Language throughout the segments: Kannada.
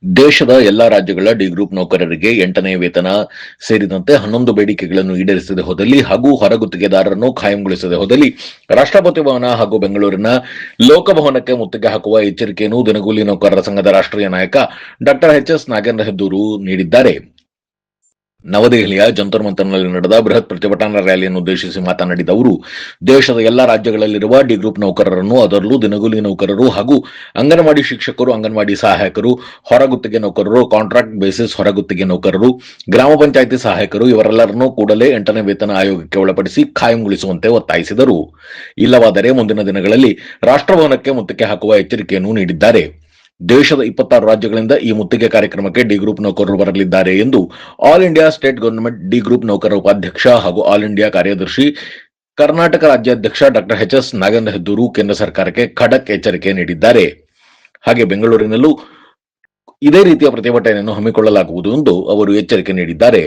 ದೇಶದ ಎಲ್ಲಾ ರಾಜ್ಯಗಳ ಡಿ ಗ್ರೂಪ್ ನೌಕರರಿಗೆ 8ನೇ ವೇತನ ಸೇರಿದಂತೆ 11 ಬೇಡಿಕೆಗಳನ್ನು ಈಡೇರಿಸದೆ ಹೋದಲ್ಲಿ ಹಾಗೂ ಹೊರಗುತ್ತಿಗೆದಾರರನ್ನು ಖಾಯಂಗೊಳಿಸದೆ ಹೋದಲ್ಲಿ ರಾಷ್ಟ್ರಪತಿ ಭವನ ಹಾಗೂ ಬೆಂಗಳೂರಿನ ಲೋಕಭವನಕ್ಕೆ ಮುತ್ತಿಗೆ ಹಾಕುವ ಎಚ್ಚರಿಕೆಯನ್ನು ದಿನಗೂಲಿ ನೌಕರರ ಸಂಘದ ರಾಷ್ಟ್ರೀಯ ನಾಯಕ ಡಾ ಎಚ್.ಎಸ್. ನಾಗೇಂದ್ರ ಹೆದ್ದೂರು ನೀಡಿದ್ದಾರೆ. ನವದೆಹಲಿಯ ಜಂತರ್ ಮಂತರ್ನಲ್ಲಿ ನಡೆದ ಬೃಹತ್ ಪ್ರತಿಭಟನಾ ರ್ಯಾಲಿಯನ್ನು ಉದ್ದೇಶಿಸಿ ಮಾತನಾಡಿದ ಅವರು, ದೇಶದ ಎಲ್ಲಾ ರಾಜ್ಯಗಳಲ್ಲಿರುವ ಡಿ ಗ್ರೂಪ್ ನೌಕರರನ್ನು, ಅದರಲ್ಲೂ ದಿನಗೂಲಿ ನೌಕರರು ಹಾಗೂ ಅಂಗನವಾಡಿ ಶಿಕ್ಷಕರು, ಅಂಗನವಾಡಿ ಸಹಾಯಕರು, ಹೊರಗುತ್ತಿಗೆ ನೌಕರರು, ಕಾಂಟ್ರಾಕ್ಟ್ ಬೇಸಿಸ್ ಹೊರಗುತ್ತಿಗೆ ನೌಕರರು, ಗ್ರಾಮ ಪಂಚಾಯಿತಿ ಸಹಾಯಕರು ಇವರೆಲ್ಲರನ್ನೂ ಕೂಡಲೇ 8ನೇ ವೇತನ ಆಯೋಗಕ್ಕೆ ಒಳಪಡಿಸಿ ಖಾಯಂಗೊಳಿಸುವಂತೆ ಒತ್ತಾಯಿಸಿದರು. ಇಲ್ಲವಾದರೆ ಮುಂದಿನ ದಿನಗಳಲ್ಲಿ ರಾಷ್ಟ್ರಭವನಕ್ಕೆ ಮುತ್ತಿಗೆ ಹಾಕುವ ಎಚ್ಚರಿಕೆಯನ್ನು ನೀಡಿದ್ದಾರೆ. ದೇಶದ 26 ರಾಜ್ಯಗಳಿಂದ ಈ ಮುತ್ತಿಗೆ ಕಾರ್ಯಕ್ರಮಕ್ಕೆ ಡಿ ಗ್ರೂಪ್ ನೌಕರರು ಬರಲಿದ್ದಾರೆ ಎಂದು all India state government D group ನೌಕರರ ಉಪಾಧ್ಯಕ್ಷ ಹಾಗೂ ಆಲ್ ಇಂಡಿಯಾ ಕಾರ್ಯದರ್ಶಿ ಕರ್ನಾಟಕ ರಾಜ್ಯಾಧ್ಯಕ್ಷ ಡಾ ಎಚ್.ಎಸ್. ನಾಗೇಂದ್ರ ಹೆದ್ದೂರು ಕೇಂದ್ರ ಸರ್ಕಾರಕ್ಕೆ ಖಡಕ್ ಎಚ್ಚರಿಕೆ ನೀಡಿದ್ದಾರೆ. ಹಾಗೆ ಬೆಂಗಳೂರಿನಲ್ಲೂ ಇದೇ ರೀತಿಯ ಪ್ರತಿಭಟನೆಯನ್ನು ಹಮ್ಮಿಕೊಳ್ಳಲಾಗುವುದು ಎಂದು ಅವರು ಎಚ್ಚರಿಕೆ ನೀಡಿದ್ದಾರೆ.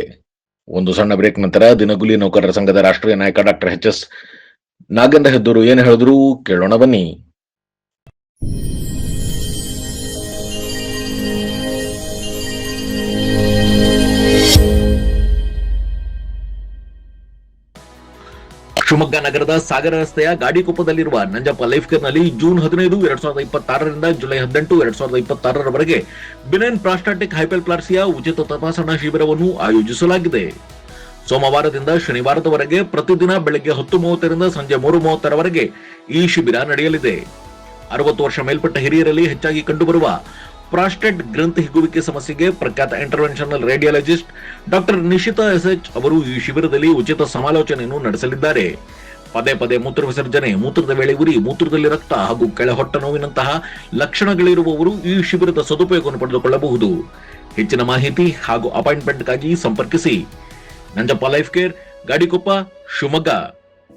ಒಂದು ಸಣ್ಣ ಬ್ರೇಕ್ ನಂತರ ದಿನಗೂಲಿ ನೌಕರರ ಸಂಘದ ರಾಷ್ಟ್ರೀಯ ನಾಯಕ ಡಾ ಎಚ್.ಎಸ್. ನಾಗೇಂದ್ರ ಹೆದ್ದೂರು ಏನು ಹೇಳಿದ್ರು ಕೇಳೋಣ ಬನ್ನಿ. ಶಿವಮೊಗ್ಗ ನಗರದ ಸಾಗರ ರಸ್ತೆಯ ಗಾಡಿಕೊಪ್ಪದಲ್ಲಿರುವ ನಂಜಪ್ಪ ಲೈಫ್ ಕೇರ್ನಲ್ಲಿ ಜೂನ್ 15, 2026ರಿಂದ ಜುಲೈ 18, 2026ರವರೆಗೆ ಬಿನೈನ್ ಪ್ರಾಸ್ಟಾಟಿಕ್ ಹೈಪರ್ಪ್ಲಾಸಿಯಾ ಉಚಿತ ತಪಾಸಣಾ ಶಿಬಿರವನ್ನು ಆಯೋಜಿಸಲಾಗಿದೆ. ಸೋಮವಾರದಿಂದ ಶನಿವಾರದವರೆಗೆ ಪ್ರತಿದಿನ ಬೆಳಗ್ಗೆ 10:30ರಿಂದ ಸಂಜೆ 3:30ರವರೆಗೆ ಈ ಶಿಬಿರ ನಡೆಯಲಿದೆ. 60 ವರ್ಷ ಮೇಲ್ಪಟ್ಟ ಹಿರಿಯರಲ್ಲಿ ಹೆಚ್ಚಾಗಿ ಕಂಡುಬರುವ ಪ್ರಾಸ್ಟೇಟ್ ಗ್ರಂಥಿ ಹಿಗ್ಗುವಿಕೆ ಸಮಸ್ಯೆಗೆ ಪ್ರಖ್ಯಾತ ಇಂಟರ್ವೆನ್ಷನಲ್ ರೇಡಿಯಾಲಜಿಸ್ಟ್ ಡಾ ನಿಶಿತಾ ಎಸ್.ಎಚ್. ಅವರು ಈ ಶಿಬಿರದಲ್ಲಿ ಉಚಿತ ಸಮಾಲೋಚನೆಯನ್ನು ನಡೆಸಲಿದ್ದಾರೆ. ಪದೇ ಪದೇ ಮೂತ್ರ ವಿಸರ್ಜನೆ, ಮೂತ್ರದ ವೇಳೆ ಉರಿ, ಮೂತ್ರದಲ್ಲಿ ರಕ್ತ ಹಾಗೂ ಕೆಳಹೊಟ್ಟ ನೋವಿನಂತಹ ಲಕ್ಷಣಗಳಿರುವವರು ಈ ಶಿಬಿರದ ಸದುಪಯೋಗವನ್ನು ಪಡೆದುಕೊಳ್ಳಬಹುದು. ಹೆಚ್ಚಿನ ಮಾಹಿತಿ ಹಾಗೂ ಅಪಾಯಿಂಟ್ಮೆಂಟ್ಗಾಗಿ ಸಂಪರ್ಕಿಸಿ Nanjappa life care, Gadikoppa, Shivamogga.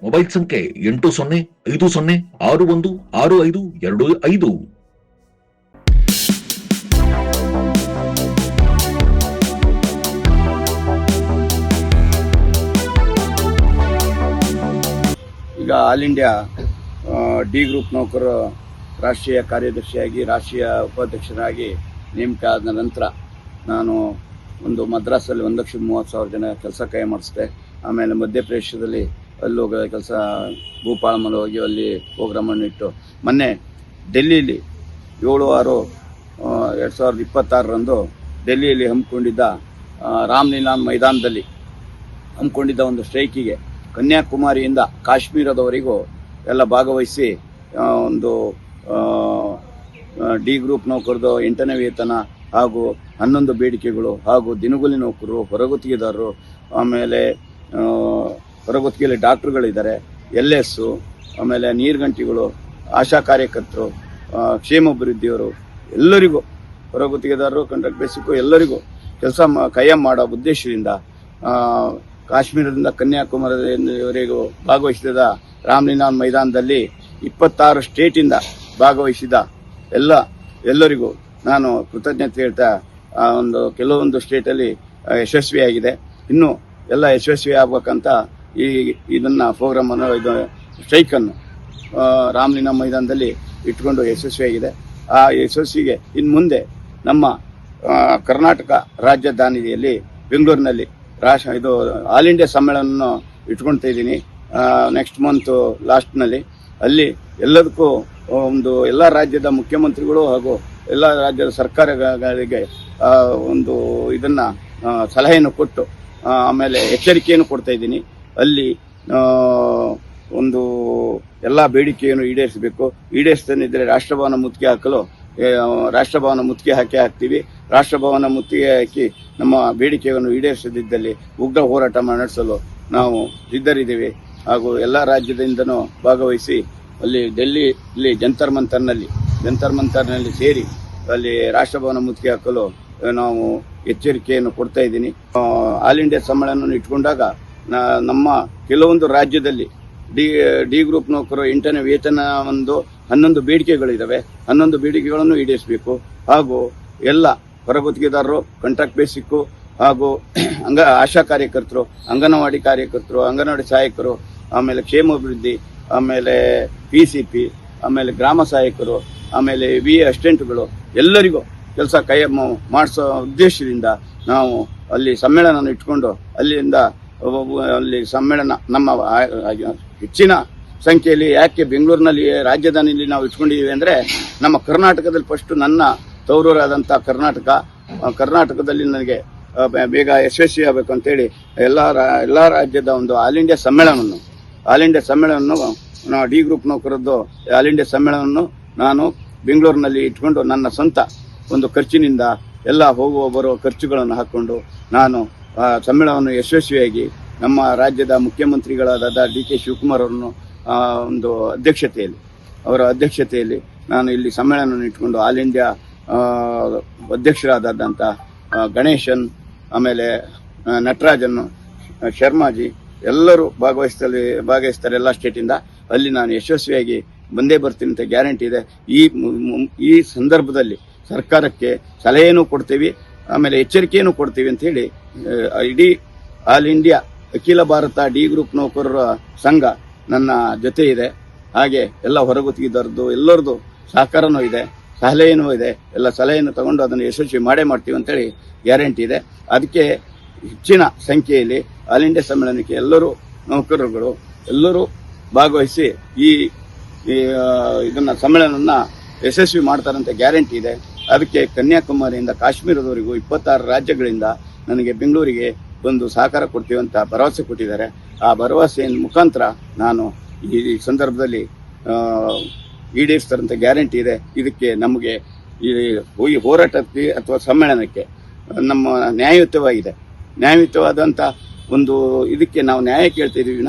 Mobile ಸಂಖ್ಯೆ 8050616525. ಈಗ ಆಲ್ ಇಂಡಿಯಾ ಡಿ ಗ್ರೂಪ್ ನೌಕರರ ರಾಷ್ಟ್ರೀಯ ಕಾರ್ಯದರ್ಶಿಯಾಗಿ, ರಾಷ್ಟ್ರೀಯ ಉಪಾಧ್ಯಕ್ಷರಾಗಿ ನೇಮಕ ಆದ ನಂತರ ನಾನು ಒಂದು ಮದ್ರಾಸಲ್ಲಿ 1,30,000 ಜನ ಕೆಲಸ ಕೈ ಮಾಡಿಸಿದೆ. ಆಮೇಲೆ ಮಧ್ಯಪ್ರದೇಶದಲ್ಲಿ ಅಲ್ಲೂ ಕೆಲಸ ಭೂಪಾಳಮಲ್ಲಿ ಹೋಗಿ ಅಲ್ಲಿ ಪ್ರೋಗ್ರಾಮನ್ನು ಇಟ್ಟು ಮೊನ್ನೆ ಡೆಲ್ಲಿಯಲ್ಲಿ 7/6/2026ರಂದು ಡೆಲ್ಲಿಯಲ್ಲಿ ಹಮ್ಮಿಕೊಂಡಿದ್ದ ರಾಮಲೀಲಾ ಮೈದಾನದಲ್ಲಿ ಹಮ್ಮಿಕೊಂಡಿದ್ದ ಒಂದು ಸ್ಟ್ರೈಕಿಗೆ ಕನ್ಯಾಕುಮಾರಿಯಿಂದ ಕಾಶ್ಮೀರದವರೆಗೂ ಎಲ್ಲ ಭಾಗವಹಿಸಿ ಒಂದು ಡಿ ಗ್ರೂಪ್ ನೌಕರದು 8ನೇ ವೇತನ ಹಾಗೂ 11 ಬೇಡಿಕೆಗಳು ಹಾಗೂ ದಿನಗೂಲಿ ನೌಕರರು, ಹೊರಗುತ್ತಿಗೆದಾರರು, ಆಮೇಲೆ ಹೊರಗುತ್ತಿಗೆಯಲ್ಲಿ ಡಾಕ್ಟರ್ಗಳಿದ್ದಾರೆ, LS, ಆಮೇಲೆ ನೀರ್ಗಂಟಿಗಳು, ಆಶಾ ಕಾರ್ಯಕರ್ತರು, ಕ್ಷೇಮಾಭಿವೃದ್ಧಿಯವರು ಎಲ್ಲರಿಗೂ, ಹೊರಗುತ್ತಿಗೆದಾರರು, ಕಾಂಟ್ರಾಕ್ಟ್ ಬೇಸಿಕ್ಕು ಎಲ್ಲರಿಗೂ ಕೆಲಸ ಕೈಯ ಮಾಡೋ ಉದ್ದೇಶದಿಂದ ಕಾಶ್ಮೀರದಿಂದ ಕನ್ಯಾಕುಮಾರಿಯವರೆಗೂ ಭಾಗವಹಿಸಿದ ರಾಮಲೀಲಾ ಮೈದಾನದಲ್ಲಿ 26 ಸ್ಟೇಟಿಂದ ಭಾಗವಹಿಸಿದ ಎಲ್ಲರಿಗೂ ನಾನು ಕೃತಜ್ಞತೆ ಹೇಳ್ತಾ, ಕೆಲವೊಂದು ಸ್ಟೇಟಲ್ಲಿ ಯಶಸ್ವಿಯಾಗಿದೆ, ಇನ್ನು ಎಲ್ಲ ಯಶಸ್ವಿ ಆಗ್ಬೇಕಂತ ಇದನ್ನ ಪ್ರೋಗ್ರಾಮನ್ನು, ಇದು ಸ್ಟ್ರೈಕನ್ನು ರಾಮಲೀಲಾ ಮೈದಾನದಲ್ಲಿ ಇಟ್ಕೊಂಡು ಯಶಸ್ವಿಯಾಗಿದೆ. ಆ ಯಶಸ್ವಿಗೆ ಇನ್ನು ಮುಂದೆ ನಮ್ಮ ಕರ್ನಾಟಕ ರಾಜಧಾನಿಯಲ್ಲಿ ಬೆಂಗಳೂರಿನಲ್ಲಿ ಇದು ಆಲ್ ಇಂಡಿಯಾ ಸಮ್ಮೇಳನ ಇಟ್ಕೊಳ್ತಾ ಇದ್ದೀನಿ ನೆಕ್ಸ್ಟ್ ಮಂತ್ ಲಾಸ್ಟ್ನಲ್ಲಿ. ಅಲ್ಲಿ ಎಲ್ಲದಕ್ಕೂ ಎಲ್ಲ ರಾಜ್ಯದ ಮುಖ್ಯಮಂತ್ರಿಗಳು ಹಾಗೂ ಎಲ್ಲ ರಾಜ್ಯದ ಸರ್ಕಾರಗಳಿಗೆ ಒಂದು ಇದನ್ನ ಸಲಹೆಯನ್ನು ಕೊಟ್ಟು ಆಮೇಲೆ ಎಚ್ಚರಿಕೆಯನ್ನು ಕೊಡ್ತಾ ಇದ್ದೀನಿ. ಅಲ್ಲಿ ಒಂದು ಎಲ್ಲ ಬೇಡಿಕೆಯನ್ನು ಈಡೇರಿಸಬೇಕು. ಈಡೇರಿಸದಿದ್ದರೆ ರಾಷ್ಟ್ರಭವನ ಮುತ್ತಿಗೆ ಹಾಕಲು ರಾಷ್ಟ್ರಭವನ ಮುತ್ತಿಗೆ ಹಾಕ್ತೀವಿ. ರಾಷ್ಟ್ರಭವನ ಮುತ್ತಿಗೆ ಹಾಕಿ ನಮ್ಮ ಬೇಡಿಕೆಯನ್ನು ಈಡೇರಿಸದಿದ್ದಲ್ಲಿ ಉಗ್ರ ಹೋರಾಟ ನಡೆಸಲು ನಾವು ಸಿದ್ಧರಿದ್ದೇವೆ. ಹಾಗೂ ಎಲ್ಲ ರಾಜ್ಯದಿಂದನೂ ಭಾಗವಹಿಸಿ ಅಲ್ಲಿ ಡೆಲ್ಲಿಯಲ್ಲಿ ಜಂತರ್ ಮಂತರ್ನಲ್ಲಿ ಸೇರಿ ಅಲ್ಲಿ ರಾಷ್ಟ್ರಭವನ ಮುತ್ತಿಗೆ ಹಾಕಲು ನಾವು ಎಚ್ಚರಿಕೆಯನ್ನು ಕೊಡ್ತಾ ಇದ್ದೀನಿ. ಆಲ್ ಇಂಡಿಯಾ ಸಮ್ಮೇಳನ ಇಟ್ಕೊಂಡಾಗ ನಮ್ಮ ಕೆಲವೊಂದು ರಾಜ್ಯದಲ್ಲಿ ಡಿ ಗ್ರೂಪ್ ನೌಕರರು 8ನೇ ವೇತನ 11 ಬೇಡಿಕೆಗಳಿದ್ದಾವೆ. 11 ಬೇಡಿಕೆಗಳನ್ನು ಈಡೇರಿಸಬೇಕು. ಹಾಗೂ ಎಲ್ಲ ಹೊರಗುತ್ತಿಗೆದಾರರು, ಕಾಂಟ್ರಾಕ್ಟ್ ಬೇಸಿಕ್ಕು ಹಾಗೂ ಆಶಾ ಕಾರ್ಯಕರ್ತರು, ಅಂಗನವಾಡಿ ಕಾರ್ಯಕರ್ತರು, ಅಂಗನವಾಡಿ ಸಹಾಯಕರು, ಆಮೇಲೆ ಕ್ಷೇಮಾಭಿವೃದ್ಧಿ, ಆಮೇಲೆ PCP, ಆಮೇಲೆ ಗ್ರಾಮ ಸಹಾಯಕರು, ಆಮೇಲೆ VA ಅಸಿಸ್ಟೆಂಟ್ಗಳು ಎಲ್ಲರಿಗೂ ಕೆಲಸ ಮಾಡಿಸೋ ಉದ್ದೇಶದಿಂದ ನಾವು ಅಲ್ಲಿ ಸಮ್ಮೇಳನ ಇಟ್ಕೊಂಡು ಅಲ್ಲಿಂದ ಅಲ್ಲಿ ಸಮ್ಮೇಳನ ನಮ್ಮ ಹೆಚ್ಚಿನ ಸಂಖ್ಯೆಯಲ್ಲಿ ಯಾಕೆ ಬೆಂಗಳೂರಿನಲ್ಲಿ ರಾಜಧಾನಿಯಲ್ಲಿ ನಾವು ಇಟ್ಕೊಂಡಿದ್ದೀವಿ ಅಂದರೆ ನಮ್ಮ ಕರ್ನಾಟಕದಲ್ಲಿ ಫಸ್ಟ್ ನನ್ನ ತವರೂರಾದಂಥ ಕರ್ನಾಟಕದಲ್ಲಿ ನನಗೆ ಬೇಗ ಯಶಸ್ವಿ ಆಗಬೇಕು ಅಂತೇಳಿ ಎಲ್ಲ ರಾಜ್ಯದ ಒಂದು ಆಲ್ ಇಂಡಿಯಾ ಸಮ್ಮೇಳನವನ್ನು ಡಿ ಗ್ರೂಪ್ ನೌಕರದ್ದು ಆಲ್ ಇಂಡಿಯಾ ಸಮ್ಮೇಳನವನ್ನು ನಾನು ಬೆಂಗಳೂರಿನಲ್ಲಿ ಇಟ್ಕೊಂಡು ನನ್ನ ಸ್ವಂತ ಒಂದು ಖರ್ಚಿನಿಂದ ಎಲ್ಲ ಹೋಗುವ ಬರುವ ಖರ್ಚುಗಳನ್ನು ಹಾಕ್ಕೊಂಡು ನಾನು ಸಮ್ಮೇಳನವನ್ನು ಯಶಸ್ವಿಯಾಗಿ ನಮ್ಮ ರಾಜ್ಯದ ಮುಖ್ಯಮಂತ್ರಿಗಳಾದ ಡಿ ಕೆ ಶಿವಕುಮಾರ್ ಅವರನ್ನು ಒಂದು ಅವರ ಅಧ್ಯಕ್ಷತೆಯಲ್ಲಿ ನಾನು ಇಲ್ಲಿ ಸಮ್ಮೇಳನವನ್ನು ಇಟ್ಕೊಂಡು ಆಲ್ ಇಂಡಿಯಾ ಅಧ್ಯಕ್ಷರಾದಂಥ ಗಣೇಶನ್, ಆಮೇಲೆ ನಟರಾಜನ್, ಶರ್ಮಾಜಿ ಎಲ್ಲರೂ ಭಾಗವಹಿಸ್ತಾರೆ ಎಲ್ಲ ಸ್ಟೇಟಿಂದ. ಅಲ್ಲಿ ನಾನು ಯಶಸ್ವಿಯಾಗಿ ಬಂದೇ ಬರ್ತೀನಿ ಅಂತ ಗ್ಯಾರಂಟಿ ಇದೆ. ಈ ಸಂದರ್ಭದಲ್ಲಿ ಸರ್ಕಾರಕ್ಕೆ ಸಲಹೆಯನ್ನು ಕೊಡ್ತೀವಿ, ಆಮೇಲೆ ಎಚ್ಚರಿಕೆಯನ್ನು ಕೊಡ್ತೀವಿ ಅಂತ ಹೇಳಿ ಇಡೀ ಆಲ್ ಇಂಡಿಯಾ ಅಖಿಲ ಭಾರತ ಡಿ ಗ್ರೂಪ್ ನೌಕರರ ಸಂಘ ನನ್ನ ಜೊತೆ ಇದೆ. ಹಾಗೆ ಎಲ್ಲ ಹೊರಗುತ್ತಿಗೆದಾರದ್ದು ಎಲ್ಲರದ್ದು ಸಹಕಾರನೂ ಇದೆ, ಸಲಹೆಯೂ ಇದೆ. ಎಲ್ಲ ಸಲಹೆಯನ್ನು ತಗೊಂಡು ಅದನ್ನು ಯಶಸ್ವಿ ಮಾಡ್ತೀವಿ ಅಂತೇಳಿ ಗ್ಯಾರಂಟಿ ಇದೆ. ಅದಕ್ಕೆ ಹೆಚ್ಚಿನ ಸಂಖ್ಯೆಯಲ್ಲಿ ಆಲ್ ಇಂಡಿಯಾ ಸಮ್ಮೇಳನಕ್ಕೆ ಎಲ್ಲರೂ ನೌಕರರುಗಳು ಎಲ್ಲರೂ ಭಾಗವಹಿಸಿ ಇದನ್ನ ಸಮ್ಮೇಳನವನ್ನು ಯಶಸ್ವಿ ಮಾಡ್ತಾರಂತ ಗ್ಯಾರಂಟಿ ಇದೆ. ಅದಕ್ಕೆ ಕನ್ಯಾಕುಮಾರಿಯಿಂದ ಕಾಶ್ಮೀರದವರೆಗೂ 26 ರಾಜ್ಯಗಳಿಂದ ನನಗೆ ಬೆಂಗಳೂರಿಗೆ ಬಂದು ಸಹಕಾರ ಕೊಡ್ತೀವಿ ಅಂತ ಭರವಸೆ ಕೊಟ್ಟಿದ್ದಾರೆ. ಆ ಭರವಸೆಯ ಮುಖಾಂತರ ನಾನು ಈ ಸಂದರ್ಭದಲ್ಲಿ ಈಡೇರಿಸ್ತಾರಂತ ಗ್ಯಾರಂಟಿ ಇದೆ. ಇದಕ್ಕೆ ನಮಗೆ ಈ ಹೋರಾಟಕ್ಕೆ ಅಥವಾ ಸಮ್ಮೇಳನಕ್ಕೆ ನಮ್ಮ ನ್ಯಾಯಯುತವಾದಂಥ ಒಂದು ಇದಕ್ಕೆ ನಾವು ನ್ಯಾಯ ಕೇಳ್ತಿದ್ದೀವಿ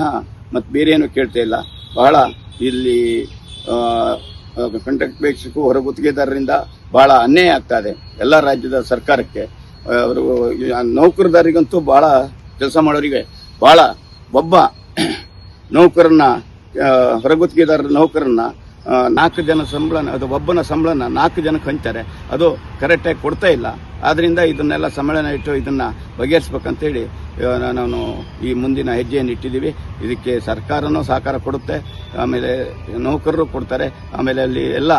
ಮತ್ತು ಬೇರೆ ಏನು ಕೇಳ್ತಾ ಇಲ್ಲ. ಬಹಳ ಇಲ್ಲಿ ಕಾಂಟ್ರಾಕ್ಟ್ ಬೇಸಿಕ್ಕು ಹೊರಗುತ್ತಿಗೆದಾರರಿಂದ ಬಹಳ ಅನ್ಯಾಯ ಆಗ್ತಾ ಇದೆ ಎಲ್ಲ ರಾಜ್ಯದ ಸರ್ಕಾರಕ್ಕೆ. ಅವರು ನೌಕರದಾರಿಗಂತೂ ಬಹಳ ಕೆಲಸ ಮಾಡೋರಿಗೆ ಬಹಳ ಒಬ್ಬ ನೌಕರನ್ನ ಹೊರಗುತ್ತಿಗೆದಾರರ ನೌಕರನ್ನ 4 ಜನ ಸಂಬಳ, ಅದು ಒಬ್ಬನ ಸಂಬಳನ 4 ಜನಕ್ಕೆ ಹಂಚ್ತಾರೆ. ಅದು ಕರೆಕ್ಟಾಗಿ ಕೊಡ್ತಾ ಇಲ್ಲ. ಆದ್ದರಿಂದ ಇದನ್ನೆಲ್ಲ ಸಮ್ಮೇಳನ ಇಟ್ಟು ಇದನ್ನು ಬಗೆಹರಿಸ್ಬೇಕಂತೇಳಿ ನಾನು ಈ ಮುಂದಿನ ಹೆಜ್ಜೆಯನ್ನು ಇಟ್ಟಿದ್ದೀವಿ. ಇದಕ್ಕೆ ಸರ್ಕಾರನೂ ಸಹಕಾರ ಕೊಡುತ್ತೆ, ಆಮೇಲೆ ನೌಕರರು ಕೊಡ್ತಾರೆ, ಆಮೇಲೆ ಅಲ್ಲಿ ಎಲ್ಲ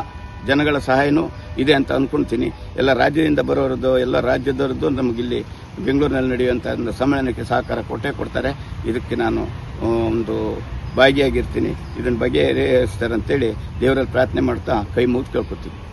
ಜನಗಳ ಸಹಾಯನೂ ಇದೆ ಅಂತ ಅಂದ್ಕೊಳ್ತೀನಿ. ಎಲ್ಲ ರಾಜ್ಯದಿಂದ ಬರೋರದ್ದು ಎಲ್ಲ ರಾಜ್ಯದವ್ರದ್ದು ನಮಗಿಲ್ಲಿ ಬೆಂಗಳೂರಿನಲ್ಲಿ ನಡೆಯುವಂಥ ಒಂದು ಸಮ್ಮೇಳನಕ್ಕೆ ಸಹಕಾರ ಕೊಡ್ತಾರೆ. ಇದಕ್ಕೆ ನಾನು ಒಂದು ಭಾಗಿಯಾಗಿರ್ತೀನಿ. ಇದನ್ನು ಬಗೆಹರಿಸ್ತಾರೆ ಅಂತೇಳಿ ದೇವರಲ್ಲಿ ಪ್ರಾರ್ಥನೆ ಮಾಡ್ತಾ ಕೈ ಮುಗಿದು ಕೇಳ್ಕೊತೀನಿ.